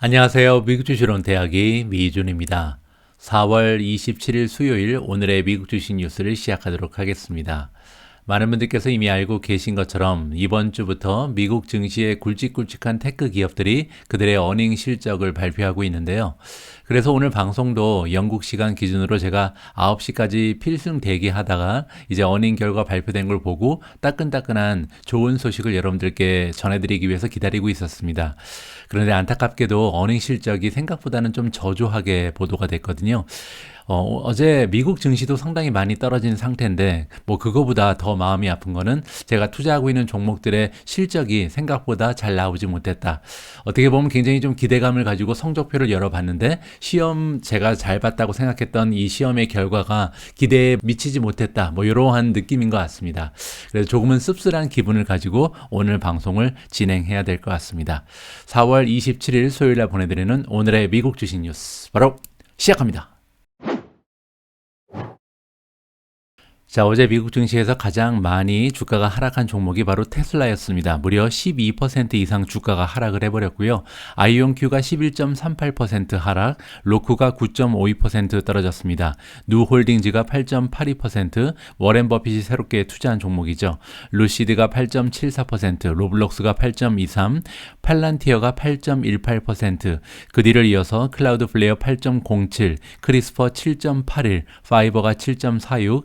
안녕하세요. 미국 주식론 대학의 미준입니다. 4월 27일 수요일 오늘의 미국 주식 뉴스를 시작하도록 하겠습니다. 많은 분들께서 이미 알고 계신 것처럼 이번 주부터 미국 증시의 굵직굵직한 테크 기업들이 그들의 어닝 실적을 발표하고 있는데요. 그래서 오늘 방송도 영국 시간 기준으로 제가 9시까지 필승 대기하다가 이제 어닝 결과 발표된 걸 보고 따끈따끈한 좋은 소식을 여러분들께 전해드리기 위해서 기다리고 있었습니다. 그런데 안타깝게도 어닝 실적이 생각보다는 좀 저조하게 보도가 됐거든요. 어제 미국 증시도 상당히 많이 떨어진 상태인데 그거보다 더 마음이 아픈 거는 제가 투자하고 있는 종목들의 실적이 생각보다 잘 나오지 못했다. 어떻게 보면 굉장히 좀 기대감을 가지고 성적표를 열어봤는데 시험 제가 잘 봤다고 생각했던 이 시험의 결과가 기대에 미치지 못했다. 이러한 느낌인 것 같습니다. 그래서 조금은 씁쓸한 기분을 가지고 오늘 방송을 진행해야 될 것 같습니다. 4월 27일 수요일에 보내드리는 오늘의 미국 주식 뉴스 바로 시작합니다. 자, 어제 미국 증시에서 가장 많이 주가가 하락한 종목이 바로 테슬라였습니다. 무려 12% 이상 주가가 하락을 해버렸고요. 아이온큐가 11.38% 하락, 로쿠가 9.52% 떨어졌습니다. 누홀딩즈가 8.82%, 워렌 버핏이 새롭게 투자한 종목이죠. 루시드가 8.74%, 로블록스가 8.23%, 팔란티어가 8.18%, 그 뒤를 이어서 클라우드플레이어 8.07%, 크리스퍼 7.81%, 파이버가 7.46%,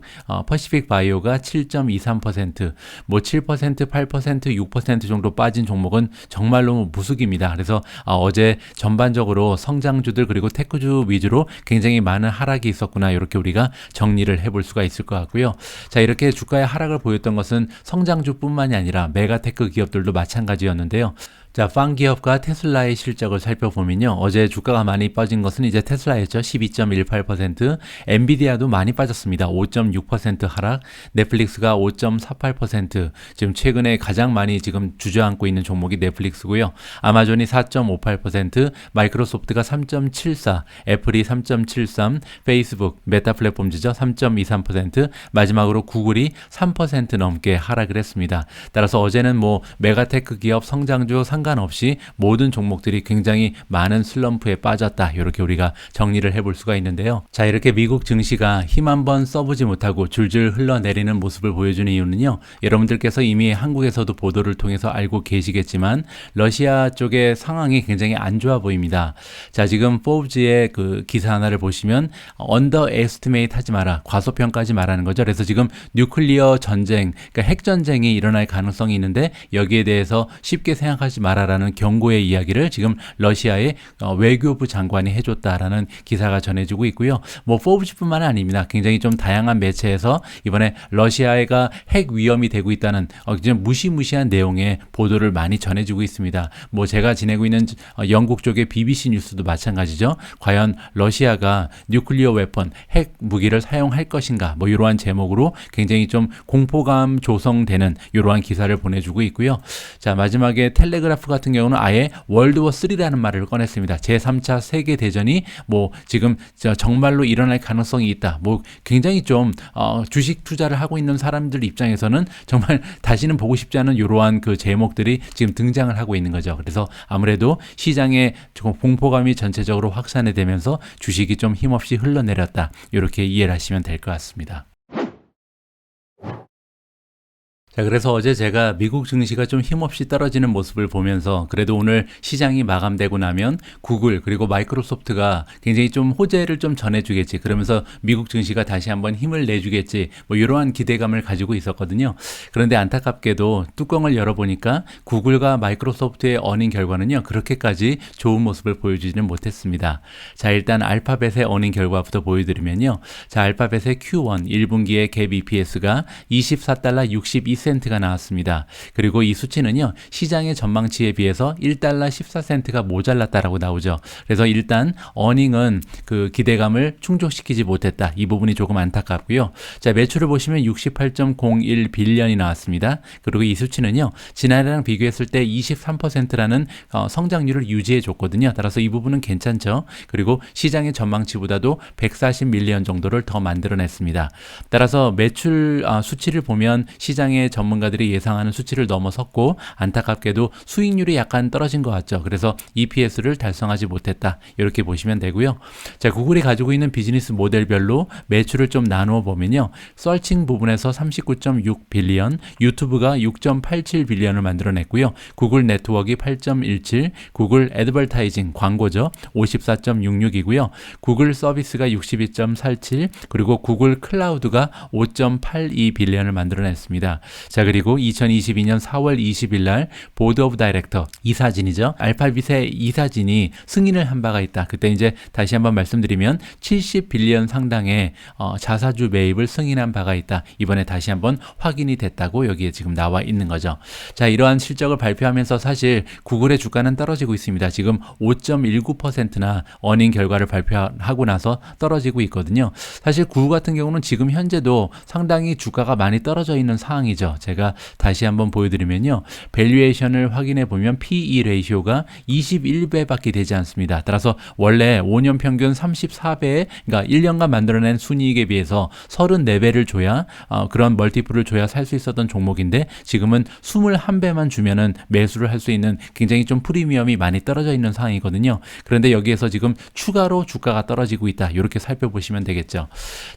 퍼시픽 바이오가 7.23%, 7%, 8%, 6% 정도 빠진 종목은 정말로 무수기입니다. 그래서 어제 전반적으로 성장주들 그리고 테크주 위주로 굉장히 많은 하락이 있었구나, 이렇게 우리가 정리를 해볼 수가 있을 것 같고요. 자, 이렇게 주가의 하락을 보였던 것은 성장주뿐만이 아니라 메가테크 기업들도 마찬가지였는데요. 자, 팡 기업과 테슬라의 실적을 살펴보면요. 어제 주가가 많이 빠진 것은 이제 테슬라였죠. 12.18%, 엔비디아도 많이 빠졌습니다. 5.6% 하락, 넷플릭스가 5.48%, 지금 최근에 가장 많이 지금 주저앉고 있는 종목이 넷플릭스고요. 아마존이 4.58%, 마이크로소프트가 3.74%, 애플이 3.73%, 페이스북, 메타 플랫폼즈죠. 3.23%, 마지막으로 구글이 3% 넘게 하락을 했습니다. 따라서 어제는 메가테크 기업 성장주 상관없이 모든 종목들이 굉장히 많은 슬럼프에 빠졌다, 이렇게 우리가 정리를 해볼 수가 있는데요. 자, 이렇게 미국 증시가 힘 한번 써보지 못하고 줄줄 흘러내리는 모습을 보여주는 이유는요, 여러분들께서 이미 한국에서도 보도를 통해서 알고 계시겠지만 러시아 쪽의 상황이 굉장히 안 좋아 보입니다. 자, 지금 포브즈의 그 기사 하나를 보시면 언더 에스티메이트 하지 마라, 과소평가하지 마라는 거죠. 그래서 지금 뉴클리어 전쟁, 그러니까 핵 전쟁이 일어날 가능성이 있는데 여기에 대해서 쉽게 생각하지 마라라는 경고의 이야기를 지금 러시아의 외교부 장관이 해줬다라는 기사가 전해지고 있고요. 포브즈뿐만 아닙니다. 굉장히 좀 다양한 매체에서 이번에 러시아가 핵 위험이 되고 있다는 무시무시한 내용의 보도를 많이 전해지고 있습니다. 제가 지내고 있는 영국 쪽의 BBC 뉴스도 마찬가지죠. 과연 러시아가 뉴클리어 웨폰, 핵 무기를 사용할 것인가, 이러한 제목으로 굉장히 좀 공포감 조성되는 이러한 기사를 보내주고 있고요. 자, 마지막에 텔레그라프 같은 경우는 아예 월드워 3라는 말을 꺼냈습니다. 제3차 세계대전이 지금 정말로 일어날 가능성이 있다. 굉장히 좀 주식 투자를 하고 있는 사람들 입장에서는 정말 다시는 보고 싶지 않은 이러한 그 제목들이 지금 등장을 하고 있는 거죠. 그래서 아무래도 시장에 조금 공포감이 전체적으로 확산이 되면서 주식이 좀 힘없이 흘러내렸다, 이렇게 이해를 하시면 될 것 같습니다. 자, 그래서 어제 제가 미국 증시가 좀 힘없이 떨어지는 모습을 보면서 그래도 오늘 시장이 마감되고 나면 구글 그리고 마이크로소프트가 굉장히 좀 호재를 좀 전해주겠지, 그러면서 미국 증시가 다시 한번 힘을 내주겠지, 이러한 기대감을 가지고 있었거든요. 그런데 안타깝게도 뚜껑을 열어보니까 구글과 마이크로소프트의 어닝 결과는요, 그렇게까지 좋은 모습을 보여주지는 못했습니다. 자, 일단 알파벳의 어닝 결과부터 보여드리면요. 자, 알파벳의 Q1 1분기의 갭 EPS가 24달러 62센트가 나왔습니다. 그리고 이 수치는요, 시장의 전망치에 비해서 1달러 14센트가 모자랐다라고 나오죠. 그래서 일단 어닝은 그 기대감을 충족시키지 못했다, 이 부분이 조금 안타깝고요. 자, 매출을 보시면 68.01 빌리언이 나왔습니다. 그리고 이 수치는요, 지난해랑 비교했을 때 23%라는 성장률을 유지해 줬거든요. 따라서 이 부분은 괜찮죠. 그리고 시장의 전망치보다도 140 밀리언 정도를 더 만들어냈습니다. 따라서 매출 수치를 보면 시장의 시장의 전문가들이 예상하는 수치를 넘어섰고 안타깝게도 수익률이 약간 떨어진 것 같죠. 그래서 EPS를 달성하지 못했다. 이렇게 보시면 되고요. 자, 구글이 가지고 있는 비즈니스 모델별로 매출을 좀 나누어 보면요. 서칭 부분에서 39.6 빌리언, 유튜브가 6.87 빌리언을 만들어냈고요. 구글 네트워크가 8.17, 구글 애드버타이징 광고죠. 54.66이고요. 구글 서비스가 62.47, 그리고 구글 클라우드가 5.82 빌리언을 만들어냈습니다. 자, 그리고 2022년 4월 20일 날 보드 오브 다이렉터 이사진이죠. 알파빗의 이사진이 승인을 한 바가 있다. 그때 이제 다시 한번 말씀드리면 70 빌리언 상당의 자사주 매입을 승인한 바가 있다. 이번에 다시 한번 확인이 됐다고 여기에 지금 나와 있는 거죠. 자, 이러한 실적을 발표하면서 사실 구글의 주가는 떨어지고 있습니다. 지금 5.19%나 어닝 결과를 발표하고 나서 떨어지고 있거든요. 사실 구글 같은 경우는 지금 현재도 상당히 주가가 많이 떨어져 있는 상황이죠. 제가 다시 한번 보여드리면요. 밸류에이션을 확인해 보면 PE 레이시오가 21배밖에 되지 않습니다. 따라서 원래 5년 평균 34배에 그러니까 1년간 만들어낸 순이익에 비해서 34배를 줘야 그런 멀티플을 줘야 살 수 있었던 종목인데 지금은 21배만 주면은 매수를 할 수 있는 굉장히 좀 프리미엄이 많이 떨어져 있는 상황이거든요. 그런데 여기에서 지금 추가로 주가가 떨어지고 있다. 이렇게 살펴보시면 되겠죠.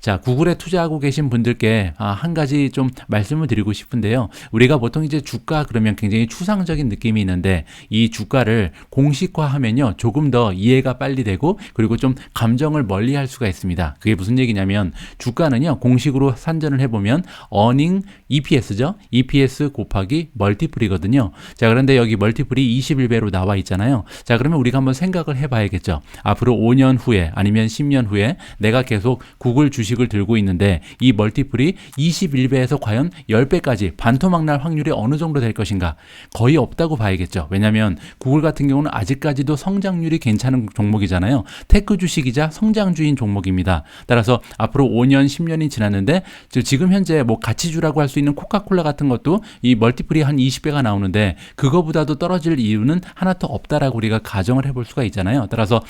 자, 구글에 투자하고 계신 분들께 한 가지 좀 말씀을 드리고 싶은데요. 우리가 보통 이제 주가 그러면 굉장히 추상적인 느낌이 있는데 이 주가를 공식화하면요. 조금 더 이해가 빨리 되고 그리고 좀 감정을 멀리 할 수가 있습니다. 그게 무슨 얘기냐면 주가는요. 공식으로 산전을 해보면 earning EPS죠. EPS 곱하기 멀티플이거든요. 자, 그런데 여기 멀티플이 21배로 나와 있잖아요. 자, 그러면 우리가 한번 생각을 해봐야겠죠. 앞으로 5년 후에 아니면 10년 후에 내가 계속 구글 주식을 들고 있는데 이 멀티플이 21배에서 과연 10배까지 반토막 날 확률이 어느 정도 될 것인가? 거의 없다고 봐야겠죠. 왜냐하면 구글 같은 경우는 아직까지도 성장률이 괜찮은 종목이잖아요. 테크 주식이자 성장주인 종목입니다. 따라서 앞으로 5년, 10년이 지났는데 지금 현재 뭐 가치주라고 할 수 있는 코카콜라 같은 것도 이 멀티플이 한 20배가 나오는데 그거보다도 떨어질 이유는 하나 더 없다라고 우리가 가정을 해볼 수가 있잖아요. 따라서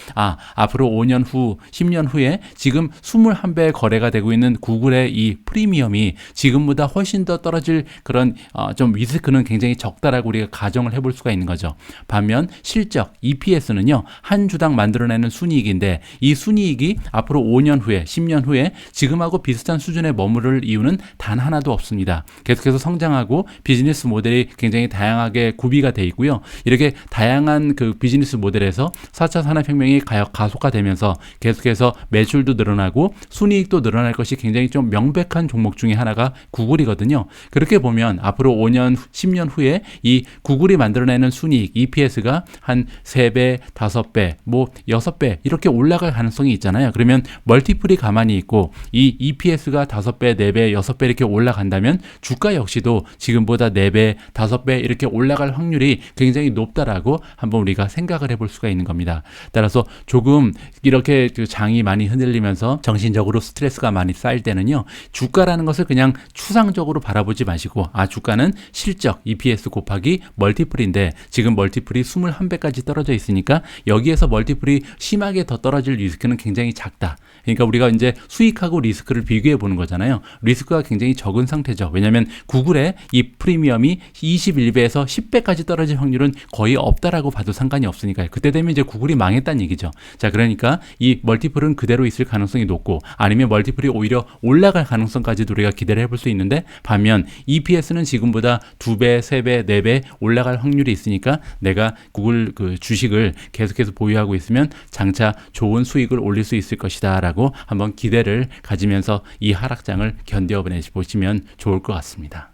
앞으로 5년 후, 10년 후에 지금 21배 거래가 되고 있는 구글의 이 프리미엄이 지금보다 훨씬 더 떨어질 그런 좀 리스크는 굉장히 적다라고 우리가 가정을 해볼 수가 있는 거죠. 반면 실적 EPS는요. 한 주당 만들어내는 순이익인데 이 순이익이 앞으로 5년 후에 10년 후에 지금하고 비슷한 수준에 머무를 이유는 단 하나도 없습니다. 계속해서 성장하고 비즈니스 모델이 굉장히 다양하게 구비가 돼 있고요. 이렇게 다양한 그 비즈니스 모델에서 4차 산업혁명이 가속화되면서 계속해서 매출도 늘어나고 순이익도 늘어날 것이 굉장히 좀 명백한 종목 중에 하나가 구글이거든요. 그렇게 보면 앞으로 5년, 10년 후에 이 구글이 만들어내는 순이익 EPS가 한 3배, 5배, 뭐 6배 이렇게 올라갈 가능성이 있잖아요. 그러면 멀티플이 가만히 있고 이 EPS가 5배, 4배, 6배 이렇게 올라간다면 주가 역시도 지금보다 4배, 5배 이렇게 올라갈 확률이 굉장히 높다라고 한번 우리가 생각을 해볼 수가 있는 겁니다. 따라서 조금 이렇게 장이 많이 흔들리면서 정신적으로 스트레스가 많이 쌓일 때는요. 주가라는 것을 그냥 추상적으로 바라보지 마시고 주가는 실적 EPS 곱하기 멀티플인데 지금 멀티플이 21배까지 떨어져 있으니까 여기에서 멀티플이 심하게 더 떨어질 리스크는 굉장히 작다. 그러니까 우리가 이제 수익하고 리스크를 비교해 보는 거잖아요. 리스크가 굉장히 적은 상태죠. 왜냐하면 구글의 이 프리미엄이 21배에서 10배까지 떨어질 확률은 거의 없다라고 봐도 상관이 없으니까요. 그때 되면 이제 구글이 망했다는 얘기죠. 자, 그러니까 이 멀티플은 그대로 있을 가능성이 높고 아니면 멀티플이 오히려 올라갈 가능성까지도 우리가 기대를 해볼 수 있는데 반면 EPS는 지금보다 2배, 3배, 4배 올라갈 확률이 있으니까 내가 구글 그 주식을 계속해서 보유하고 있으면 장차 좋은 수익을 올릴 수 있을 것이다 라고 한번 기대를 가지면서 이 하락장을 견뎌보시면 좋을 것 같습니다.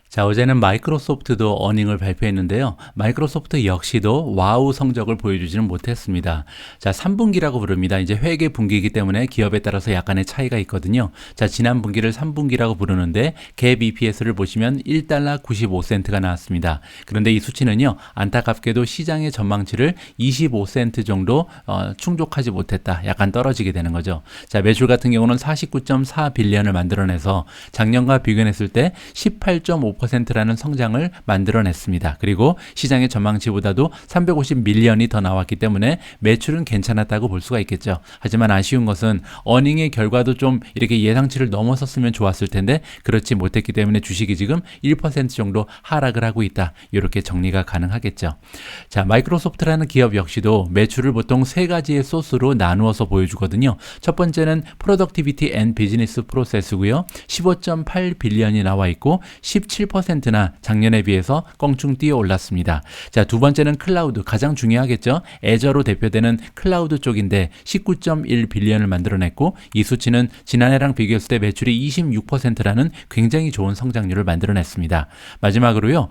자, 어제는 마이크로소프트도 어닝을 발표했는데요. 마이크로소프트 역시도 와우 성적을 보여주지는 못했습니다. 자, 3분기라고 부릅니다. 이제 회계 분기이기 때문에 기업에 따라서 약간의 차이가 있거든요. 자, 지난 분기를 3분기라고 부르는데 갭 EPS를 보시면 1달러 95센트가 나왔습니다. 그런데 이 수치는요. 안타깝게도 시장의 전망치를 25센트 정도 충족하지 못했다. 약간 떨어지게 되는 거죠. 자, 매출 같은 경우는 49.4 빌리언을 만들어내서 작년과 비교했을 때 18.5% 25%라는 성장을 만들어냈습니다. 그리고 시장의 전망치보다도 350밀리언이 더 나왔기 때문에 매출은 괜찮았다고 볼 수가 있겠죠. 하지만 아쉬운 것은 어닝의 결과도 좀 이렇게 예상치를 넘어섰으면 좋았을 텐데 그렇지 못했기 때문에 주식이 지금 1% 정도 하락을 하고 있다. 이렇게 정리가 가능하겠죠. 자, 마이크로소프트라는 기업 역시도 매출을 보통 세 가지의 소스로 나누어서 보여주거든요. 첫 번째는 프로덕티비티 앤 비즈니스 프로세스고요. 15.8빌리언이 나와 있고 17%나 작년에 비해서 껑충 뛰어 올랐습니다. 자, 두 번째는 클라우드, 가장 중요하겠죠. 애저로 대표되는 클라우드 쪽인데 19.1빌리언을 만들어냈고 이 수치는 지난해랑 비교했을 때 매출이 26%라는 굉장히 좋은 성장률을 만들어냈습니다. 마지막으로요,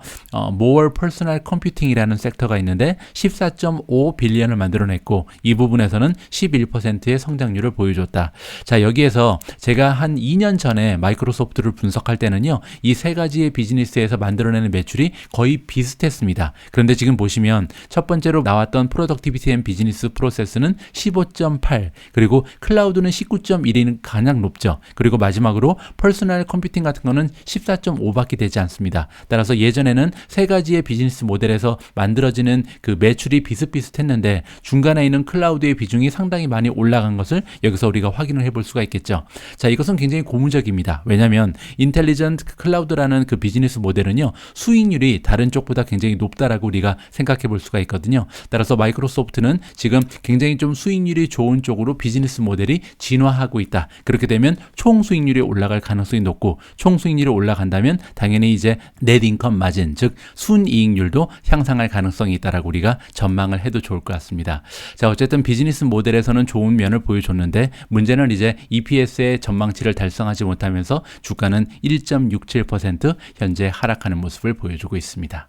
More Personal Computing이라는 섹터가 있는데 14.5빌리언을 만들어냈고 이 부분에서는 11%의 성장률을 보여줬다. 자, 여기에서 제가 한 2년 전에 마이크로소프트를 분석할 때는요, 이 세 가지의 비즈니스에서 만들어내는 매출이 거의 비슷했습니다. 그런데 지금 보시면 첫 번째로 나왔던 프로덕티비티 앤 비즈니스 프로세스는 15.8, 그리고 클라우드는 19.1이 가장 높죠. 그리고 마지막으로 퍼스널 컴퓨팅 같은 거는 14.5밖에 되지 않습니다. 따라서 예전에는 세 가지의 비즈니스 모델에서 만들어지는 그 매출이 비슷비슷했는데 중간에 있는 클라우드의 비중이 상당히 많이 올라간 것을 여기서 우리가 확인을 해볼 수가 있겠죠. 자, 이것은 굉장히 고무적입니다. 왜냐하면 인텔리전트 클라우드라는 그 비즈니스 모델은요, 수익률이 다른 쪽보다 굉장히 높다라고 우리가 생각해 볼 수가 있거든요. 따라서 마이크로소프트는 지금 굉장히 좀 수익률이 좋은 쪽으로 비즈니스 모델이 진화하고 있다. 그렇게 되면 총 수익률이 올라갈 가능성이 높고 총 수익률이 올라간다면 당연히 이제 넷 인컴 마진, 즉 순이익률도 향상할 가능성이 있다라고 우리가 전망을 해도 좋을 것 같습니다. 자, 어쨌든 비즈니스 모델에서는 좋은 면을 보여줬는데 문제는 이제 EPS의 전망치를 달성하지 못하면서 주가는 1.67% 현재 하락하는 모습을 보여주고 있습니다.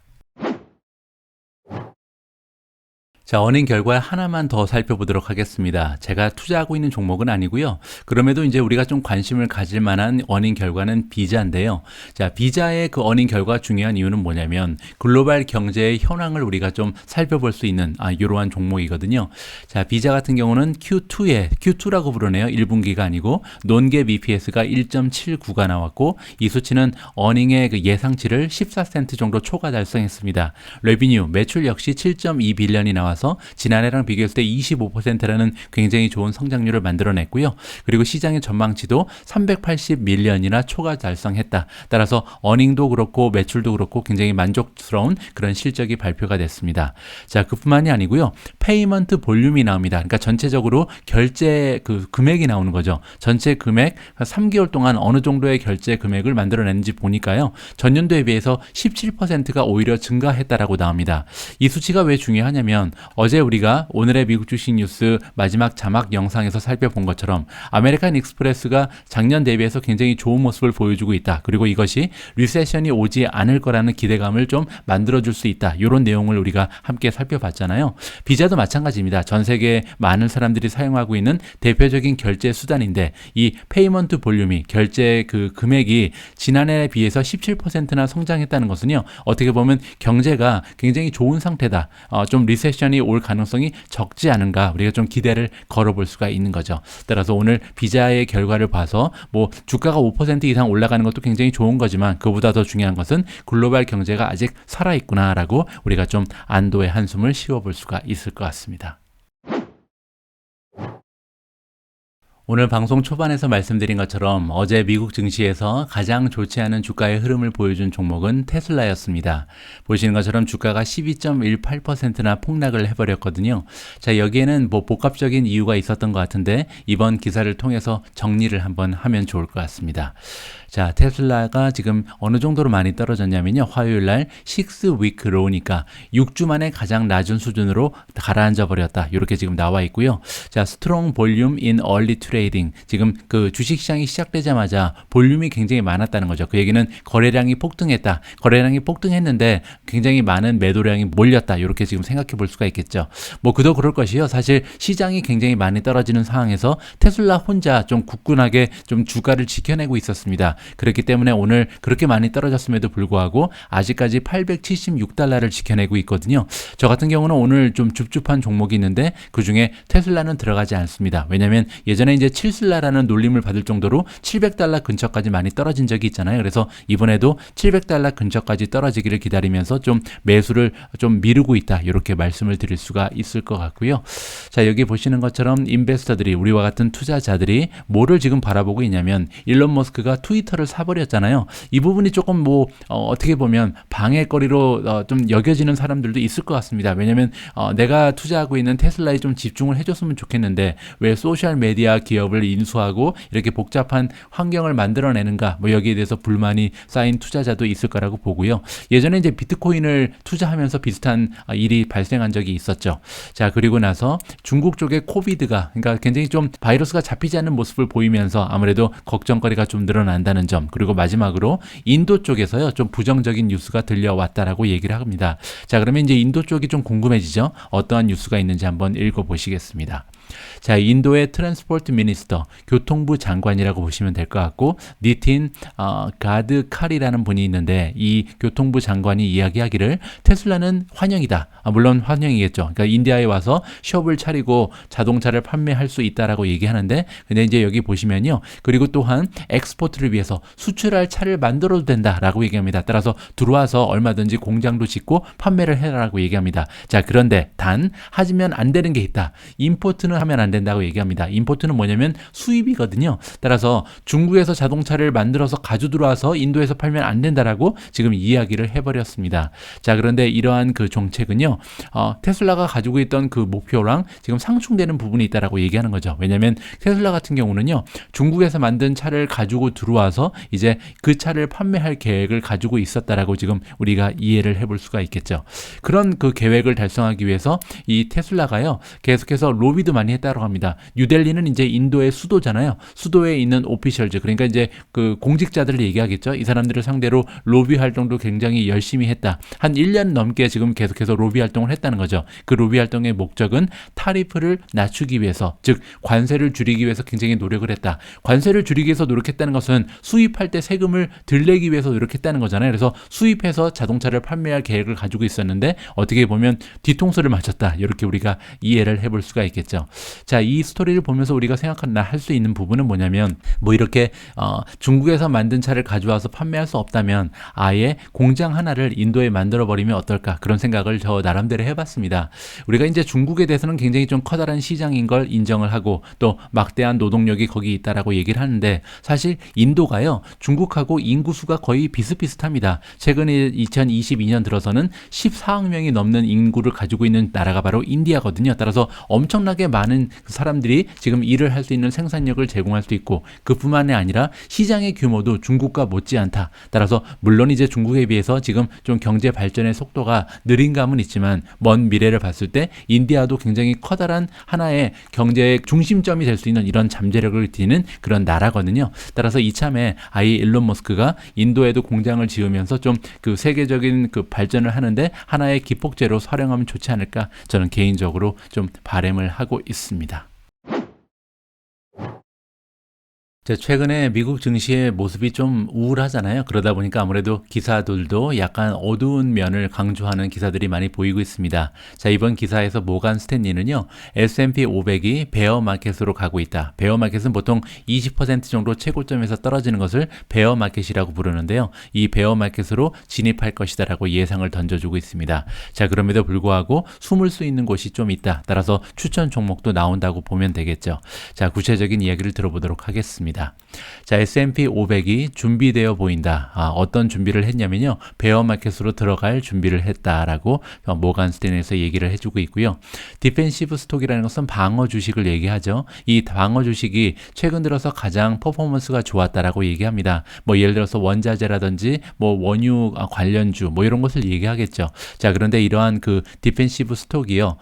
자, 어닝 결과 하나만 더 살펴보도록 하겠습니다. 제가 투자하고 있는 종목은 아니고요. 그럼에도 이제 우리가 좀 관심을 가질 만한 어닝 결과는 비자인데요. 자, 비자의 그 어닝 결과 중요한 이유는 뭐냐면 글로벌 경제의 현황을 우리가 좀 살펴볼 수 있는 이러한 종목이거든요. 자, 비자 같은 경우는 Q2라고 부르네요. 1분기가 아니고 논갭 EPS가 1.79가 나왔고 이 수치는 어닝의 그 예상치를 14센트 정도 초과 달성했습니다. 레비뉴, 매출 역시 7.2빌리언이 나와서 지난해랑 비교했을 때 25%라는 굉장히 좋은 성장률을 만들어냈고요. 그리고 시장의 전망치도 380밀리언이나 초과 달성했다. 따라서 어닝도 그렇고 매출도 그렇고 굉장히 만족스러운 그런 실적이 발표가 됐습니다. 자, 그뿐만이 아니고요. 페이먼트 볼륨이 나옵니다. 그러니까 전체적으로 결제 그 금액이 나오는 거죠. 전체 금액 3개월 동안 어느 정도의 결제 금액을 만들어냈는지 보니까요. 전년도에 비해서 17%가 오히려 증가했다라고 나옵니다. 이 수치가 왜 중요하냐면 어제 우리가 오늘의 미국 주식 뉴스 마지막 자막 영상에서 살펴본 것처럼 아메리칸 익스프레스가 작년 대비해서 굉장히 좋은 모습을 보여주고 있다. 그리고 이것이 리세션이 오지 않을 거라는 기대감을 좀 만들어줄 수 있다. 이런 내용을 우리가 함께 살펴봤잖아요. 비자도 마찬가지입니다. 전 세계 많은 사람들이 사용하고 있는 대표적인 결제 수단인데 이 페이먼트 볼륨이 결제 그 금액이 지난해에 비해서 17%나 성장했다는 것은요. 어떻게 보면 경제가 굉장히 좋은 상태다. 좀 리세션이 올 가능성이 적지 않은가 우리가 좀 기대를 걸어볼 수가 있는 거죠. 따라서 오늘 비자의 결과를 봐서 뭐 주가가 5% 이상 올라가는 것도 굉장히 좋은 거지만 그보다 더 중요한 것은 글로벌 경제가 아직 살아있구나라고 우리가 좀 안도의 한숨을 쉬어볼 수가 있을 것 같습니다. 오늘 방송 초반에서 말씀드린 것처럼 어제 미국 증시에서 가장 좋지 않은 주가의 흐름을 보여준 종목은 테슬라였습니다. 보시는 것처럼 주가가 12.18%나 폭락을 해버렸거든요. 자, 여기에는 뭐 복합적인 이유가 있었던 것 같은데 이번 기사를 통해서 정리를 한번 하면 좋을 것 같습니다. 자, 테슬라가 지금 어느 정도로 많이 떨어졌냐면요. 화요일 날 6week low니까 6주 만에 가장 낮은 수준으로 가라앉아 버렸다. 이렇게 지금 나와 있고요. 자, strong volume in early trading. 지금 그 주식시장이 시작되자마자 볼륨이 굉장히 많았다는 거죠. 그 얘기는 거래량이 폭등했다. 거래량이 폭등했는데 굉장히 많은 매도량이 몰렸다. 이렇게 지금 생각해 볼 수가 있겠죠. 뭐 그도 그럴 것이요. 사실 시장이 굉장히 많이 떨어지는 상황에서 테슬라 혼자 좀 굳건하게 좀 주가를 지켜내고 있었습니다. 그렇기 때문에 오늘 그렇게 많이 떨어졌음에도 불구하고 아직까지 $876를 지켜내고 있거든요. 저 같은 경우는 오늘 좀 줍줍한 종목이 있는데 그 중에 테슬라는 들어가지 않습니다. 왜냐하면 예전에 이제 이제 칠슬라라는 놀림을 받을 정도로 $700 근처까지 많이 떨어진 적이 있잖아요. 그래서 이번에도 $700 근처까지 떨어지기를 기다리면서 좀 매수를 좀 미루고 있다. 이렇게 말씀을 드릴 수가 있을 것 같고요. 자, 여기 보시는 것처럼 인베스터들이, 우리와 같은 투자자들이 뭐를 지금 바라보고 있냐면, 일론 머스크가 트위터를 사버렸잖아요. 이 부분이 조금 어떻게 보면 방해거리로 좀 여겨지는 사람들도 있을 것 같습니다. 왜냐면 내가 투자하고 있는 테슬라에 좀 집중을 해줬으면 좋겠는데 왜 소셜 메디어 기업을 인수하고 이렇게 복잡한 환경을 만들어내는가, 뭐 여기에 대해서 불만이 쌓인 투자자도 있을 거라고 보고요. 예전에 이제 비트코인을 투자하면서 비슷한 일이 발생한 적이 있었죠. 자, 그리고 나서 중국 쪽에 코비드가, 그러니까 굉장히 좀 바이러스가 잡히지 않는 모습을 보이면서 아무래도 걱정거리가 좀 늘어난다는 점, 그리고 마지막으로 인도 쪽에서요, 좀 부정적인 뉴스가 들려왔다라고 얘기를 합니다. 자, 그러면 이제 인도 쪽이 좀 궁금해지죠. 어떠한 뉴스가 있는지 한번 읽어보시겠습니다. 자, 인도의 트랜스포트 미니스터, 교통부 장관이라고 보시면 될 것 같고, 니틴 가드카리라는 분이 있는데, 이 교통부 장관이 이야기하기를 테슬라는 환영이다. 물론 환영이겠죠. 그러니까 인디아에 와서 숍을 차리고 자동차를 판매할 수 있다라고 얘기하는데, 근데 이제 여기 보시면요, 그리고 또한 엑스포트를 위해서 수출할 차를 만들어도 된다라고 얘기합니다. 따라서 들어와서 얼마든지 공장도 짓고 판매를 해라라고 얘기합니다. 자, 그런데 하지만 안 되는 게 있다. 임포트는 하면 안 된다고 얘기합니다. 임포트는 뭐냐면 수입이거든요. 따라서 중국에서 자동차를 만들어서 가지고 들어와서 인도에서 팔면 안 된다라고 지금 이야기를 해버렸습니다. 자, 그런데 이러한 그 정책은요, 테슬라가 가지고 있던 그 목표랑 지금 상충되는 부분이 있다라고 얘기하는 거죠. 왜냐하면 테슬라 같은 경우는요, 중국에서 만든 차를 가지고 들어와서 이제 그 차를 판매할 계획을 가지고 있었다라고 지금 우리가 이해를 해볼 수가 있겠죠. 그런 그 계획을 달성하기 위해서 이 테슬라가요, 계속해서 로비도 많이 했다고 합니다. 뉴델리는 이제 인도의 수도잖아요. 수도에 있는 오피셜즈, 그러니까 이제 그 공직자들을 얘기하겠죠. 이 사람들을 상대로 로비 활동도 굉장히 열심히 했다. 한 1년 넘게 지금 계속해서 로비 활동을 했다는 거죠. 그 로비 활동의 목적은 타리프를 낮추기 위해서, 즉 관세를 줄이기 위해서 굉장히 노력을 했다. 관세를 줄이기 위해서 노력했다는 것은 수입할 때 세금을 덜 내기 위해서 노력했다는 거잖아요. 그래서 수입해서 자동차를 판매할 계획을 가지고 있었는데 어떻게 보면 뒤통수를 맞췄다. 이렇게 우리가 이해를 해볼 수가 있겠죠. 자, 이 스토리를 보면서 우리가 할 수 있는 부분은 뭐냐면, 뭐 이렇게 중국에서 만든 차를 가져와서 판매할 수 없다면 아예 공장 하나를 인도에 만들어 버리면 어떨까, 그런 생각을 저 나름대로 해봤습니다. 우리가 이제 중국에 대해서는 굉장히 좀 커다란 시장인 걸 인정을 하고 또 막대한 노동력이 거기 있다라고 얘기를 하는데, 사실 인도가요, 중국하고 인구수가 거의 비슷비슷합니다. 최근에 2022년 들어서는 14억 명이 넘는 인구를 가지고 있는 나라가 바로 인디아거든요. 따라서 엄청나게 많은 사람들이 지금 일을 할 수 있는 생산력을 제공할 수 있고, 그뿐만이 아니라 시장의 규모도 중국과 못지않다. 따라서 물론 이제 중국에 비해서 지금 좀 경제 발전의 속도가 느린 감은 있지만 먼 미래를 봤을 때 인디아도 굉장히 커다란 하나의 경제의 중심점이 될 수 있는 이런 잠재력을 띠는 그런 나라거든요. 따라서 이참에 아예 일론 머스크가 인도에도 공장을 지으면서 좀 그 세계적인 그 발전을 하는데 하나의 기폭제로 활용하면 좋지 않을까, 저는 개인적으로 좀 바람을 하고 있습니다. 최근에 미국 증시의 모습이 좀 우울하잖아요. 그러다 보니까 아무래도 기사들도 약간 어두운 면을 강조하는 기사들이 많이 보이고 있습니다. 자, 이번 기사에서 모간 스탠리는요, S&P 500이 베어 마켓으로 가고 있다. 베어 마켓은 보통 20% 정도 최고점에서 떨어지는 것을 베어 마켓이라고 부르는데요. 이 베어 마켓으로 진입할 것이다라고 예상을 던져주고 있습니다. 자, 그럼에도 불구하고 숨을 수 있는 곳이 좀 있다. 따라서 추천 종목도 나온다고 보면 되겠죠. 자, 구체적인 이야기를 들어보도록 하겠습니다. 자, S&P 500이 준비되어 보인다. 어떤 준비를 했냐면요, 베어 마켓으로 들어갈 준비를 했다라고 모간 스탠리에서 얘기를 해주고 있고요. 디펜시브 스톡이라는 것은 방어 주식을 얘기하죠. 이 방어 주식이 최근 들어서 가장 퍼포먼스가 좋았다라고 얘기합니다. 뭐 예를 들어서 원자재라든지 뭐 원유 관련주 뭐 이런 것을 얘기하겠죠. 자, 그런데 이러한 그 디펜시브 스톡이요,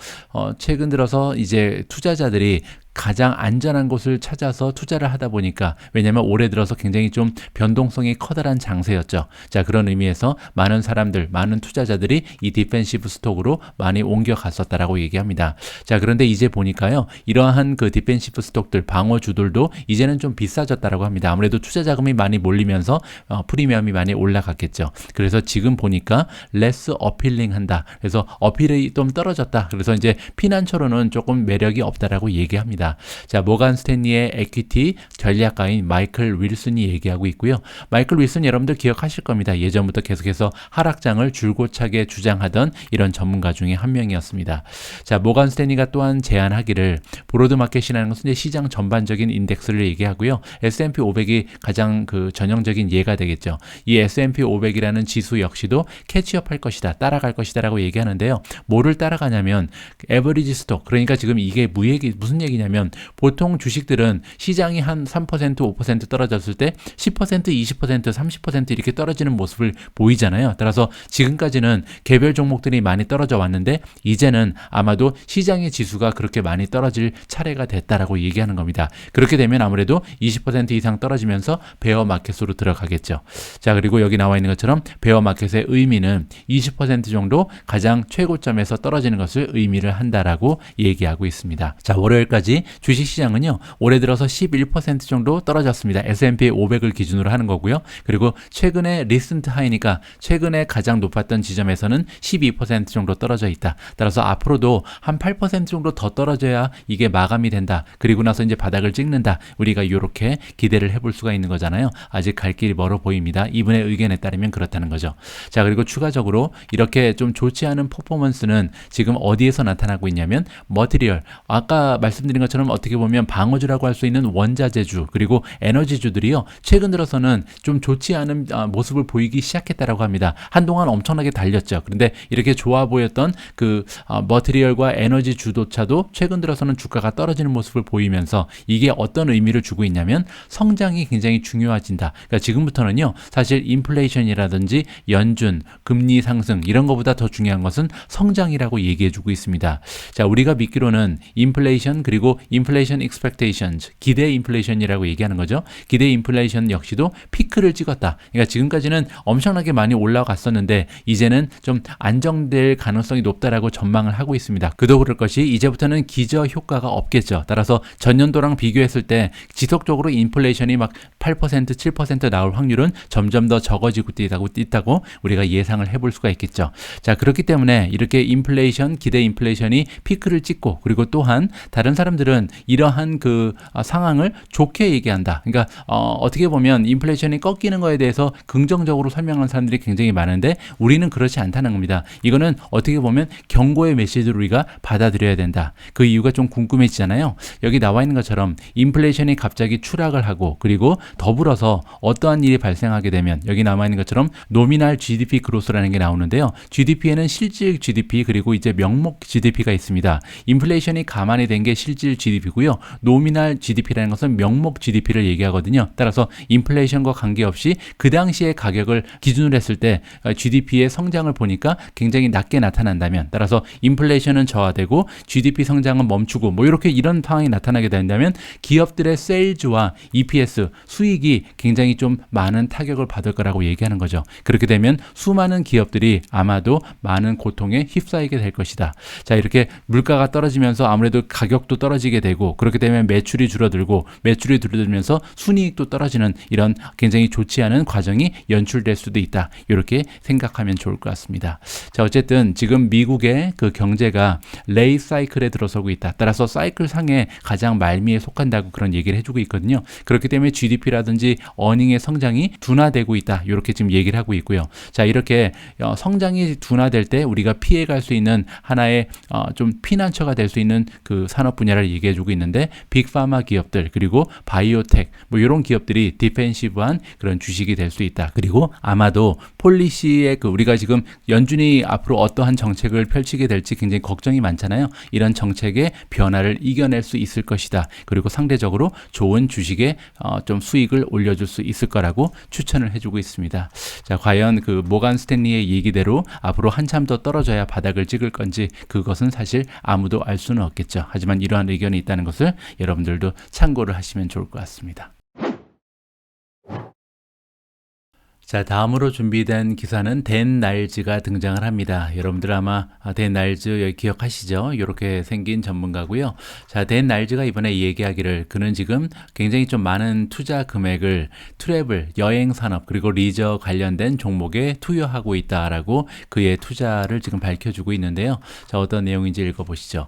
최근 들어서 이제 투자자들이 가장 안전한 곳을 찾아서 투자를 하다 보니까, 왜냐하면 올해 들어서 굉장히 좀 변동성이 커다란 장세였죠. 자, 그런 의미에서 많은 사람들, 많은 투자자들이 이 디펜시브 스톡으로 많이 옮겨갔었다라고 얘기합니다. 자, 그런데 이제 보니까요, 이러한 그 디펜시브 스톡들, 방어주들도 이제는 좀 비싸졌다라고 합니다. 아무래도 투자 자금이 많이 몰리면서 프리미엄이 많이 올라갔겠죠. 그래서 지금 보니까 레스 어필링 한다. 그래서 어필이 좀 떨어졌다. 그래서 이제 피난처로는 조금 매력이 없다라고 얘기합니다. 있습니다. 자, 모간 스탠리의 에퀴티 전략가인 마이클 윌슨이 얘기하고 있고요. 마이클 윌슨 여러분들 기억하실 겁니다. 예전부터 계속해서 하락장을 줄고차게 주장하던 이런 전문가 중에 한 명이었습니다. 자, 모간 스탠리가 또한 제안하기를 브로드 마켓이라는 것은 이제 시장 전반적인 인덱스를 얘기하고요. S&P 500이 가장 그 전형적인 예가 되겠죠. 이 S&P 500이라는 지수 역시도 캐치업 할 것이다, 따라갈 것이다 라고 얘기하는데요. 뭐를 따라가냐면 에버리지 스톡, 그러니까 지금 이게 무슨 얘기냐면 보통 주식들은 시장이 한 3%, 5% 떨어졌을 때 10%, 20%, 30% 이렇게 떨어지는 모습을 보이잖아요. 따라서 지금까지는 개별 종목들이 많이 떨어져 왔는데 이제는 아마도 시장의 지수가 그렇게 많이 떨어질 차례가 됐다라고 얘기하는 겁니다. 그렇게 되면 아무래도 20% 이상 떨어지면서 베어 마켓으로 들어가겠죠. 자, 그리고 여기 나와 있는 것처럼 베어 마켓의 의미는 20% 정도 가장 최고점에서 떨어지는 것을 의미를 한다라고 얘기하고 있습니다. 자, 월요일까지 주식시장은요, 올해 들어서 11% 정도 떨어졌습니다. S&P 500을 기준으로 하는 거고요. 그리고 최근에 리센트 하이니까 최근에 가장 높았던 지점에서는 12% 정도 떨어져 있다. 따라서 앞으로도 한 8% 정도 더 떨어져야 이게 마감이 된다. 그리고 나서 이제 바닥을 찍는다. 우리가 이렇게 기대를 해볼 수가 있는 거잖아요. 아직 갈 길이 멀어 보입니다. 이분의 의견에 따르면 그렇다는 거죠. 자, 그리고 추가적으로 이렇게 좀 좋지 않은 퍼포먼스는 지금 어디에서 나타나고 있냐면 머티리얼, 아까 말씀드린 것처럼 어떻게 보면 방어주라고 할 수 있는 원자재주 그리고 에너지주들이요, 최근 들어서는 좀 좋지 않은 모습을 보이기 시작했다라고 합니다. 한동안 엄청나게 달렸죠. 그런데 이렇게 좋아 보였던 그 머티리얼과 에너지주조차도 최근 들어서는 주가가 떨어지는 모습을 보이면서 이게 어떤 의미를 주고 있냐면 성장이 굉장히 중요해진다. 그러니까 지금부터는요, 사실 인플레이션이라든지 연준, 금리 상승 이런 것보다 더 중요한 것은 성장이라고 얘기해주고 있습니다. 자, 우리가 믿기로는 인플레이션 그리고 인플레이션 expectations, 기대 인플레이션이라고 얘기하는 거죠. 기대 인플레이션 역시도 피크를 찍었다. 그러니까 지금까지는 엄청나게 많이 올라갔었는데 이제는 좀 안정될 가능성이 높다라고 전망을 하고 있습니다. 그도 그럴 것이 이제부터는 기저 효과가 없겠죠. 따라서 전년도랑 비교했을 때 지속적으로 인플레이션이 막 8%, 7% 나올 확률은 점점 더 적어지고 있다고 우리가 예상을 해볼 수가 있겠죠. 자, 그렇기 때문에 이렇게 인플레이션, 기대 인플레이션이 피크를 찍고 그리고 또한 다른 사람들은 이러한 그 상황을 좋게 얘기한다. 그러니까 어떻게 보면 인플레이션이 꺾이는 거에 대해서 긍정적으로 설명하는 사람들이 굉장히 많은데 우리는 그렇지 않다는 겁니다. 이거는 어떻게 보면 경고의 메시지를 우리가 받아들여야 된다. 그 이유가 좀 궁금해지잖아요. 여기 나와 있는 것처럼 인플레이션이 갑자기 추락을 하고 그리고 더불어서 어떠한 일이 발생하게 되면 여기 나와 있는 것처럼 노미널 GDP 그로스라는 게 나오는데요. GDP에는 실질 GDP 그리고 이제 명목 GDP가 있습니다. 인플레이션이 감안이 된 게 실질 GDP고요. 노미널 GDP라는 것은 명목 GDP를 얘기하거든요. 따라서 인플레이션과 관계없이 그 당시의 가격을 기준으로 했을 때 GDP의 성장을 보니까 굉장히 낮게 나타난다면, 따라서 인플레이션은 저하되고 GDP 성장은 멈추고 뭐 이런 상황이 나타나게 된다면 기업들의 세일즈와 EPS 수익이 굉장히 좀 많은 타격을 받을 거라고 얘기하는 거죠. 그렇게 되면 수많은 기업들이 아마도 많은 고통에 휩싸이게 될 것이다. 자, 이렇게 물가가 떨어지면서 아무래도 가격도 떨어지게 되고 그렇게 되면 매출이 줄어들면서 순이익도 떨어지는 이런 굉장히 좋지 않은 과정이 연출될 수도 있다. 이렇게 생각하면 좋을 것 같습니다. 자, 어쨌든 지금 미국의 그 경제가 레이 사이클에 들어서고 있다. 따라서 사이클 상의 가장 말미에 속한다고 그런 얘기를 해주고 있거든요. 그렇기 때문에 GDP라든지 어닝의 성장이 둔화되고 있다. 이렇게 지금 얘기를 하고 있고요. 자, 이렇게 성장이 둔화될 때 우리가 피해갈 수 있는 하나의 좀 피난처가 될 수 있는 그 산업 분야를 얘기해주고 있는데 빅파마 기업들 그리고 바이오텍 뭐 이런 기업들이 디펜시브한 그런 주식이 될 수 있다. 그리고 아마도 폴리시의 그 우리가 지금 연준이 앞으로 어떠한 정책을 펼치게 될지 굉장히 걱정이 많잖아요. 이런 정책의 변화를 이겨낼 수 있을 것이다. 그리고 상대적으로 좋은 주식에 좀 수익을 올려줄 수 있을 거라고 추천을 해주고 있습니다. 자, 과연 그 모간 스탠리의 얘기대로 앞으로 한참 더 떨어져야 바닥을 찍을 건지 그것은 사실 아무도 알 수는 없겠죠. 하지만 이러한 의견이 있다는 것을 여러분들도 참고를 하시면 좋을 것 같습니다. 자, 다음으로 준비된 기사는 댄 날즈가 등장을 합니다. 여러분들 아마 댄 날즈 여기 기억하시죠? 이렇게 생긴 전문가고요. 자, 댄 날즈가 이번에 얘기하기를 그는 지금 굉장히 좀 많은 투자 금액을 트래블, 여행 산업 그리고 리저 관련된 종목에 투여하고 있다라고 그의 투자를 지금 밝혀주고 있는데요. 자, 어떤 내용인지 읽어보시죠.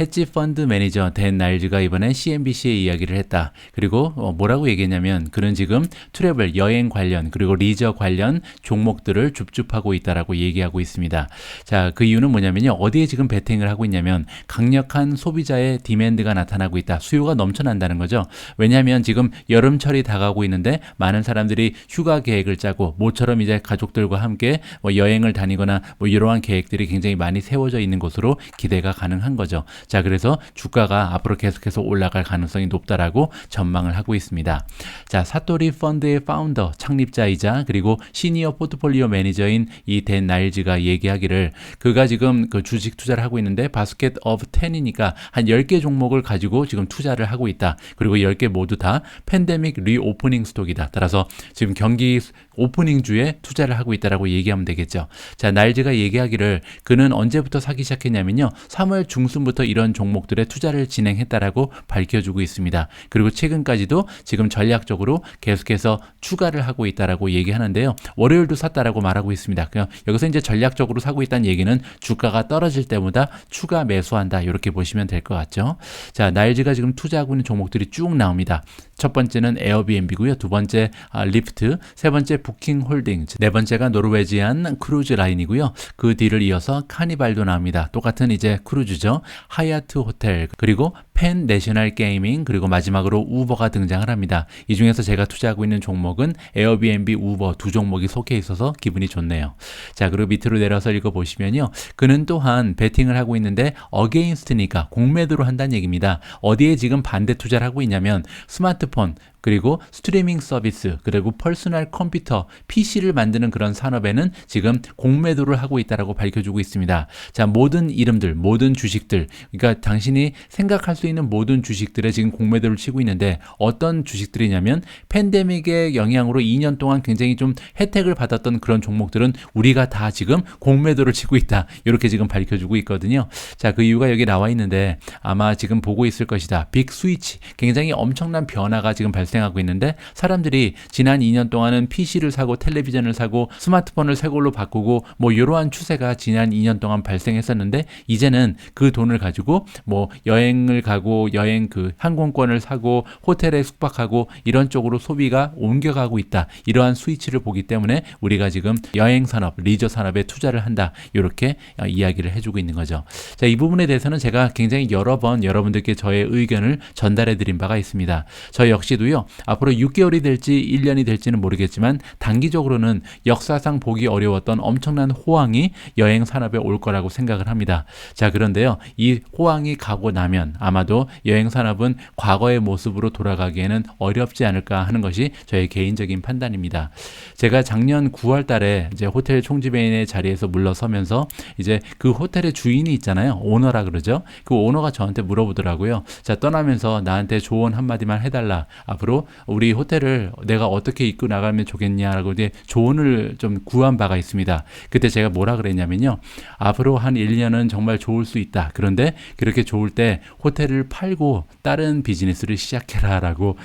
헤지 펀드 매니저 댄 날즈가 이번에 CNBC에 이야기를 했다. 그리고 뭐라고 얘기했냐면 그는 지금 트래블, 여행 관련 그리고 리저 관련 종목들을 줍줍하고 있다라고 얘기하고 있습니다. 자, 그 이유는 뭐냐면요. 어디에 지금 베팅을 하고 있냐면 강력한 소비자의 디맨드가 나타나고 있다. 수요가 넘쳐난다는 거죠. 왜냐하면 지금 여름철이 다가오고 있는데 많은 사람들이 휴가 계획을 짜고 모처럼 이제 가족들과 함께 뭐 여행을 다니거나 뭐 이러한 계획들이 굉장히 많이 세워져 있는 것으로 기대가 가능한 거죠. 자, 그래서 주가가 앞으로 계속해서 올라갈 가능성이 높다라고 전망을 하고 있습니다. 자, 사토리 펀드의 파운더, 창립자이자 그리고 시니어 포트폴리오 매니저인 이 댄 나일즈가 얘기하기를 그가 지금 그 주식 투자를 하고 있는데 바스켓 오브 10이니까 한 10개 종목을 가지고 지금 투자를 하고 있다. 그리고 10개 모두 다 팬데믹 리오프닝 스톡이다. 따라서 지금 경기 오프닝 주에 투자를 하고 있다라고 얘기하면 되겠죠. 자, 나일즈가 얘기하기를 그는 언제부터 사기 시작했냐면요. 3월 중순부터 이런 종목들에 투자를 진행했다라고 밝혀주고 있습니다. 그리고 최근까지도 지금 전략적으로 계속해서 추가를 하고 있다라고 얘기하는데요. 월요일도 샀다라고 말하고 있습니다. 그냥 여기서 이제 전략적으로 사고 있다는 얘기는 주가가 떨어질 때마다 추가 매수한다. 이렇게 보시면 될 것 같죠. 자, 나일즈가 지금 투자하고 있는 종목들이 쭉 나옵니다. 첫 번째는 에어비앤비고요. 두 번째 리프트, 세 번째 부킹 홀딩, 네 번째가 노르웨지안 크루즈 라인이고요. 그 뒤를 이어서 카니발도 나옵니다. 똑같은 이제 크루즈죠. 하얏트 호텔, 그리고 펜 내셔널 게이밍, 그리고 마지막으로 우버가 등장을 합니다. 이 중에서 제가 투자하고 있는 종목은 에어비앤비, 우버 두 종목이 속해 있어서 기분이 좋네요. 자, 그리고 밑으로 내려서 읽어보시면요. 그는 또한 베팅을 하고 있는데 어게인스트니까 공매도로 한다는 얘기입니다. 어디에 지금 반대 투자를 하고 있냐면 스마트폰, 그리고 스트리밍 서비스, 그리고 퍼스널 컴퓨터, PC를 만드는 그런 산업에는 지금 공매도를 하고 있다라고 밝혀주고 있습니다. 자, 모든 이름들, 모든 주식들, 그러니까 당신이 생각할 수 있는 모든 주식들에 지금 공매도를 치고 있는데 어떤 주식들이냐면 팬데믹의 영향으로 2년 동안 굉장히 좀 혜택을 받았던 그런 종목들은 우리가 다 지금 공매도를 치고 있다. 이렇게 지금 밝혀주고 있거든요. 자, 그 이유가 여기 나와 있는데 아마 지금 보고 있을 것이다. 빅 스위치, 굉장히 엄청난 변화가 지금 발생하고 있는데 사람들이 지난 2년 동안은 PC를 사고 텔레비전을 사고 스마트폰을 새 걸로 바꾸고 뭐 이러한 추세가 지난 2년 동안 발생했었는데 이제는 그 돈을 가지고 뭐 여행을 가고 여행 그 항공권을 사고 호텔에 숙박하고 이런 쪽으로 소비가 옮겨가고 있다. 이러한 스위치를 보기 때문에 우리가 지금 여행 산업, 리저 산업에 투자를 한다. 이렇게 이야기를 해주고 있는 거죠. 자, 이 부분에 대해서는 제가 굉장히 여러 번 여러분들께 저의 의견을 전달해 드린 바가 있습니다. 저 역시도요. 앞으로 6개월이 될지 1년이 될지는 모르겠지만 단기적으로는 역사상 보기 어려웠던 엄청난 호황이 여행 산업에 올 거라고 생각을 합니다. 자, 그런데요. 이 호황이 가고 나면 아마도 여행 산업은 과거의 모습으로 돌아가기에는 어렵지 않을까 하는 것이 저의 개인적인 판단입니다. 제가 작년 9월 달에 이제 호텔 총지배인의 자리에서 물러서면서 이제 그 호텔의 주인이 있잖아요. 오너라 그러죠. 그 오너가 저한테 물어보더라고요. 자, 떠나면서 나한테 조언 한마디만 해달라. 앞으로 우리 호텔을 내가 어떻게 이끌어 나가면 좋겠냐라고 이제 조언을 좀 구한 바가 있습니다. 그때 제가 뭐라 그랬냐면요. 앞으로 한 1년은 정말 좋을 수 있다. 그런데 그렇게 좋을 때 호텔을 팔고 다른 비즈니스를 시작해라 라고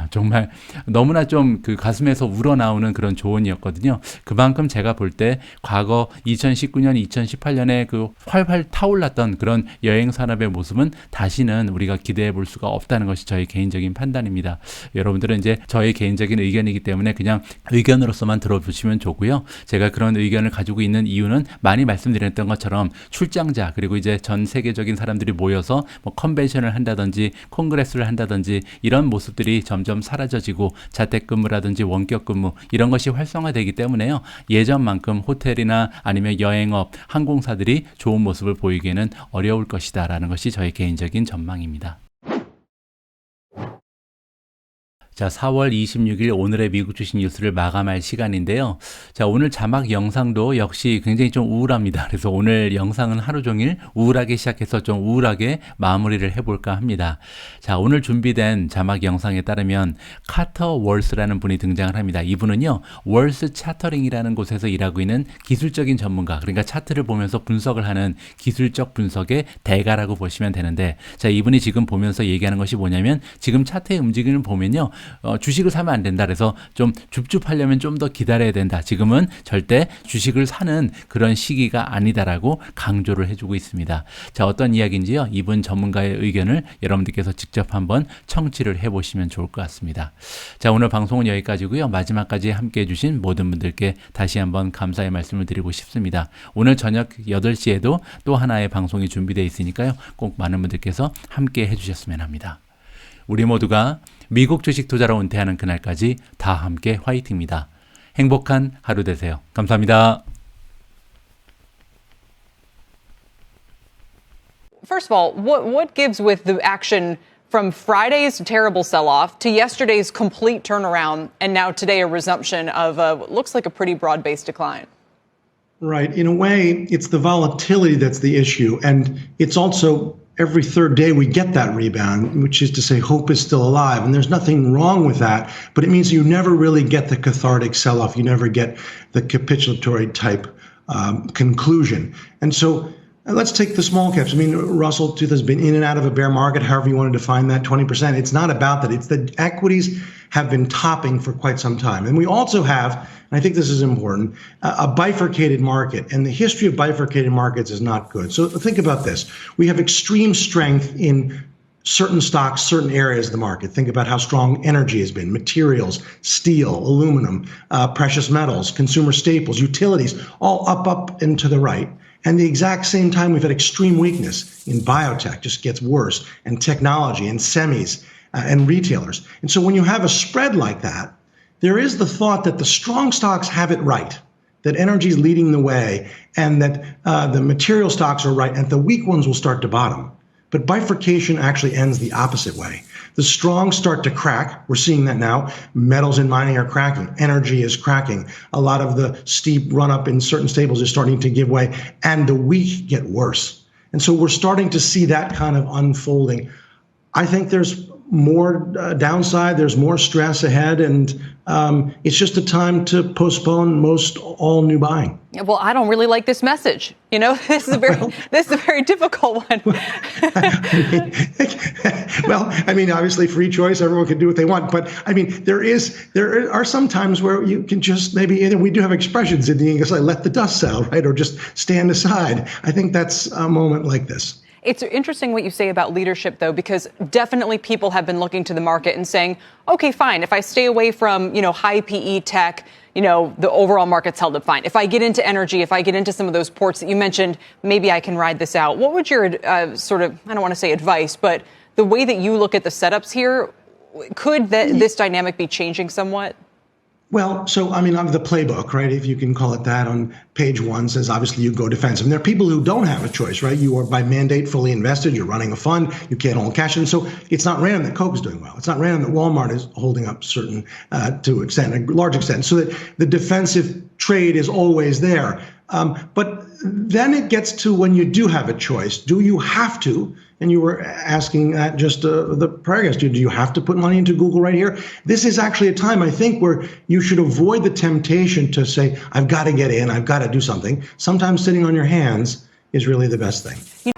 정말 너무나 좀 그 가슴에서 우러나오는 그런 조언이었거든요. 그만큼 제가 볼 때 과거 2019년, 2018년에 그 활활 타올랐던 그런 여행 산업의 모습은 다시는 우리가 기대해 볼 수가 없다는 것이 저의 개인적인 판단입니다. 여러분들은 이제 저의 개인적인 의견이기 때문에 그냥 의견으로서만 들어보시면 좋고요. 제가 그런 의견을 가지고 있는 이유는 많이 말씀드렸던 것처럼 출장자 그리고 이제 전 세계적인 사람들이 모여서 뭐 컨벤션을 한다든지 콩그레스를 한다든지 이런 모습들이 점점 사라져지고 자택근무라든지 원격근무 이런 것이 활성화되기 때문에요. 예전만큼 호텔이나 아니면 여행업, 항공사들이 좋은 모습을 보이기에는 어려울 것이다 라는 것이 저의 개인적인 전망입니다. 자, 4월 26일 오늘의 미국 주식 뉴스를 마감할 시간인데요. 자, 오늘 자막 영상도 역시 굉장히 좀 우울합니다. 그래서 오늘 영상은 하루 종일 우울하게 시작해서 좀 우울하게 마무리를 해볼까 합니다. 자, 오늘 준비된 자막 영상에 따르면 카터 월스라는 분이 등장을 합니다. 이분은요, 월스 차터링이라는 곳에서 일하고 있는 기술적인 전문가, 그러니까 차트를 보면서 분석을 하는 기술적 분석의 대가라고 보시면 되는데, 자, 이분이 지금 보면서 얘기하는 것이 뭐냐면, 지금 차트의 움직임을 보면요, 주식을 사면 안 된다. 그래서 좀 줍줍하려면 좀 더 기다려야 된다. 지금은 절대 주식을 사는 그런 시기가 아니다라고 강조를 해주고 있습니다. 자, 어떤 이야기인지요? 이분 전문가의 의견을 여러분들께서 직접 한번 청취를 해보시면 좋을 것 같습니다. 자, 오늘 방송은 여기까지고요. 마지막까지 함께해 주신 모든 분들께 다시 한번 감사의 말씀을 드리고 싶습니다. 오늘 저녁 8시에도 또 하나의 방송이 준비되어 있으니까요. 꼭 많은 분들께서 함께 해주셨으면 합니다. 우리 모두가 미국 주식 투자로 은퇴하는 그날까지 다 함께 화이팅입니다. 행복한 하루 되세요. 감사합니다. First of all, what gives with the action from Friday's terrible sell-off to yesterday's complete turnaround and now today a resumption of what looks like a pretty broad-based decline? Right. In a way, it's the volatility that's the issue. And it's also every third day we get that rebound, which is to say hope is still alive. And there's nothing wrong with that, but it means you never really get the cathartic sell-off. You never get the capitulatory type conclusion. And so let's take the small caps. I mean, Russell 2000 has been in and out of a bear market, however you want to define that, 20%. It's not about that. It's the equities have been topping for quite some time. And we also have, and I think this is important, a bifurcated market. And the history of bifurcated markets is not good. So think about this. We have extreme strength in certain stocks, certain areas of the market. Think about how strong energy has been, materials, steel, aluminum, precious metals, consumer staples, utilities, all up and to the right. And the exact same time, we've had extreme weakness in biotech, just gets worse, and technology and semis and retailers. And so when you have a spread like that, there is the thought that the strong stocks have it right, that energy is leading the way, and that the material stocks are right, and the weak ones will start to bottom. But bifurcation actually ends the opposite way. The strong start to crack. We're seeing that now. Metals and mining are cracking. Energy is cracking. A lot of the steep run up in certain staples is starting to give way, and the weak get worse. And so we're starting to see that kind of unfolding. I think there's more downside, there's more stress ahead, and it's just a time to postpone most all new buying. Well, I don't really like this message. You know, this is a very difficult one. Well, I mean, obviously free choice, everyone can do what they want. But I mean, there are some times where you can just maybe, we do have expressions in the English like let the dust settle, right? Or just stand aside. I think that's a moment like this. It's interesting what you say about leadership, though, because definitely people have been looking to the market and saying, OK, fine, if I stay away from, high PE tech, the overall market's held up fine. If I get into energy, if I get into some of those ports that you mentioned, maybe I can ride this out. What would your sort of, I don't want to say advice, but the way that you look at the setups here, could this dynamic be changing somewhat? Well, so, I mean, the playbook, right, if you can call it that, on page 1 says, obviously, you go defensive. And there are people who don't have a choice, right? You are, by mandate, fully invested. You're running a fund. You can't hold cash. And so it's not random that Coke is doing well. It's not random that Walmart is holding up certain, to a large extent. So that the defensive trade is always there. But then it gets to when you do have a choice. Do you have to? And you were asking that just the prior guest, do you have to put money into Google right here? This is actually a time, I think, where you should avoid the temptation to say, I've got to get in, I've got to do something. Sometimes sitting on your hands is really the best thing.